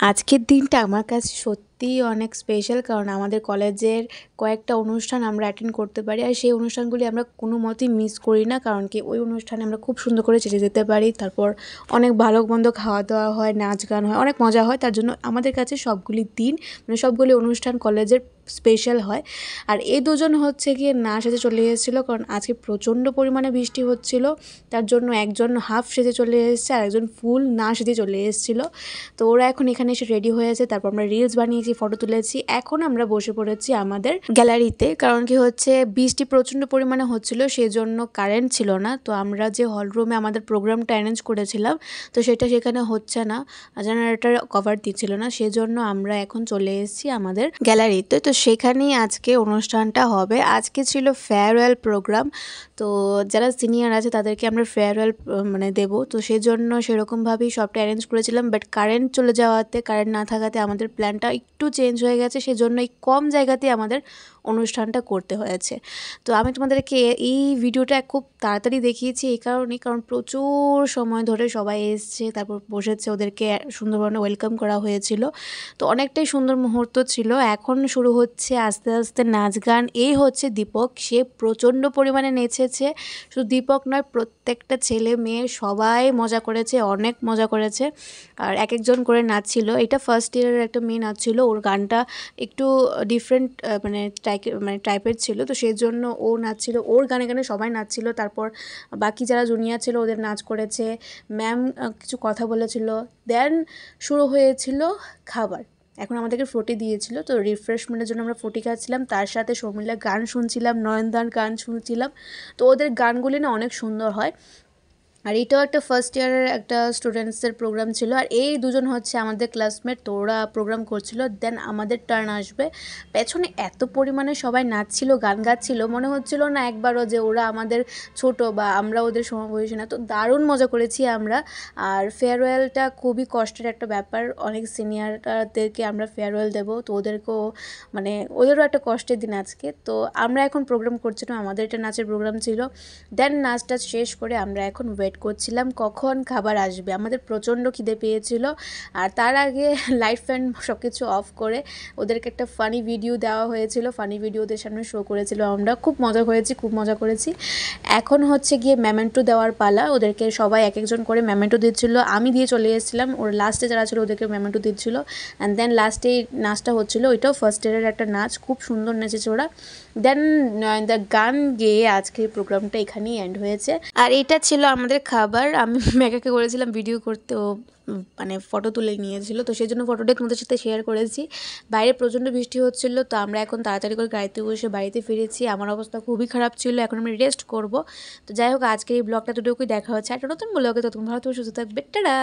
আজকের দিনটা আমার কাছে সত্যিই অনেক স্পেশাল, কারণ আমাদের কলেজের কয়েকটা অনুষ্ঠান আমরা অ্যাটেন্ড করতে পারি। আর সেই অনুষ্ঠানগুলি আমরা কোনো মতেই মিস করি না, কারণ কি ওই অনুষ্ঠানে আমরা খুব সুন্দর করে যেতে পারি। তারপর অনেক ভালো মন্দ খাওয়া দাওয়া হয়, নাচ গান হয়, অনেক মজা হয়। তার জন্য আমাদের কাছে সবগুলি দিন সবগুলি অনুষ্ঠান কলেজের স্পেশাল হয়। আর এই দুজন হচ্ছে গিয়ে না সেজে চলে এসেছিলো, কারণ আজকে প্রচণ্ড পরিমাণে বৃষ্টি হচ্ছিলো। তার জন্য একজন হাফ সেজে চলে এসেছে আর একজন ফুল না সেজে চলে এসেছিলো। তো ওরা এখন এখানে এসে রেডি হয়েছে, তারপর আমরা রিলস বানিয়েছি, ফটো তুলেছি। এখন আমরা বসে পড়েছি আমাদের গ্যালারিতে, কারণ কি হচ্ছে বৃষ্টি প্রচণ্ড পরিমাণে হচ্ছিল, সেই জন্য কারেন্ট ছিল না। তো আমরা যে হল রুমে আমাদের প্রোগ্রামটা অ্যারেঞ্জ করেছিলাম, তো সেটা সেখানে হচ্ছে না, জেনারেটর কভার দিচ্ছিল না, সেজন্য আমরা এখন চলে এসেছি আমাদের গ্যালারিতে। তো সেখানেই আজকে অনুষ্ঠানটা হবে। আজকে ছিল ফেয়ারওয়েল প্রোগ্রাম। তো যারা সিনিয়র আছে তাদেরকে আমরা ফেয়ারওয়েল দেবো, তো সেই জন্য সেরকমভাবেই সবটা অ্যারেঞ্জ করেছিলাম। বাট কারেন্ট চলে যাওয়াতে, কারেন্ট না থাকাতে আমাদের প্ল্যানটা একটু চেঞ্জ হয়ে গেছে, সেজন্য এই কম জায়গাতেই আমাদের অনুষ্ঠানটা করতে হয়েছে। তো আমি তোমাদেরকে এই ভিডিওটা খুব তাড়াতাড়ি দেখিয়েছি এই কারণেই, কারণ প্রচুর সময় ধরে সবাই এসছে, তারপর বসেছে, ওদেরকে সুন্দরভাবে ওয়েলকাম করা হয়েছিল। তো অনেকটাই সুন্দর মুহূর্ত ছিল। এখন শুরু হচ্ছে আস্তে আস্তে নাচ গান। এই হচ্ছে দীপক, সে প্রচণ্ড পরিমাণে নেচেছে। শুধু দীপক নয়, প্রত্যেকটা ছেলে মেয়ে সবাই মজা করেছে, অনেক মজা করেছে। আর এক একজন করে নাচছিল। এটা ফার্স্ট ইয়ারের একটা মেয়ে নাচছিল, ওর গানটা একটু ডিফারেন্ট টাইপের ছিল, তো সেই জন্য ও নাচছিল, ওর গানে গানে সবাই নাচছিল। তারপর বাকি যারা জুনিয়র ছিল ওদের নাচ করেছে, ম্যাম কিছু কথা বলেছিল। দেন শুরু হয়েছিল খাবার। এখন আমাদেরকে ফ্রুটি দিয়েছিল, তো রিফ্রেশমেন্টের জন্য আমরা ফ্রুটি খাচ্ছিলাম, তার সাথে শর্মিলা গান শুনছিলাম, নয়নদার গান শুনছিলাম। তো ওদের গানগুলি না অনেক সুন্দর হয়। আর এটাও একটা ফার্স্ট ইয়ারের একটা স্টুডেন্টসদের প্রোগ্রাম ছিল। আর এই দুজন হচ্ছে আমাদের ক্লাসমেট, তো ওরা প্রোগ্রাম করছিল। দেন আমাদের টার্ন আসবে। পেছনে এত পরিমাণে সবাই নাচছিল, গান গাচ্ছিল, মনে হচ্ছিল না একবারও যে ওরা আমাদের ছোট বা আমরা ওদের সমবয়সী না। তো দারুণ মজা করেছি আমরা। আর ফেয়ারওয়েলটা খুবই কষ্টের একটা ব্যাপার, অনেক সিনিয়রদেরকে আমরা ফেয়ারওয়েল দেবো, তো ওদেরকেও ওদেরও একটা কষ্টের দিন আজকে। তো আমরা এখন প্রোগ্রাম করছিলাম, আমাদের একটা নাচের প্রোগ্রাম ছিল। দেন নাচটা শেষ করে আমরা এখন ওয়েট করছিলাম কখন খাবার আসবে। আমাদের প্রচণ্ড খিদে পেয়েছিল। আর তার আগে লাইট ফ্যান সব কিছু অফ করে ওদেরকে একটা ফানি ভিডিও দেওয়া হয়েছিল, ফানি ভিডিও ওদের সামনে শো করেছিল। আমরা খুব মজা হয়েছি, খুব মজা করেছি। এখন হচ্ছে গিয়ে মেমেন্টো দেওয়ার পালা। ওদেরকে সবাই এক একজন করে মেমেন্টো দিচ্ছিলো, আমি দিয়ে চলে এসেছিলাম। ওর লাস্টে যারা ছিল ওদেরকে মেমেন্টো দিচ্ছিলো। অ্যান্ড দেন লাস্টে নাচটা হচ্ছিলো, ওইটাও ফার্স্ট ইয়ারের একটা নাচ, খুব সুন্দর নেচেছে ওরা। দেন দ্য গান গেয়ে আজকের প্রোগ্রামটা এখানেই এন্ড হয়েছে। আর এটা ছিল আমাদের খাবার। আমি মেঘাকে করেছিলাম ভিডিও করতে, ও ফটো তুলে নিয়েছিল, তো সেই জন্য ফটোটা তোমাদের সাথে শেয়ার করেছি। বাইরে প্রচণ্ড বৃষ্টি হচ্ছিল, তো আমরা এখন তাড়াতাড়ি করে গাড়িতে বসে বাড়িতে ফিরেছি। আমার অবস্থা খুবই খারাপ ছিল, এখন আমি রেস্ট করব। তো যাই হোক, আজকের এই ব্লগটা দুটোকুই দেখা হচ্ছে। একটা নতুন ব্লগে, তো তুমি ভালো, তুমি সুস্থ থাকবে, টাটা।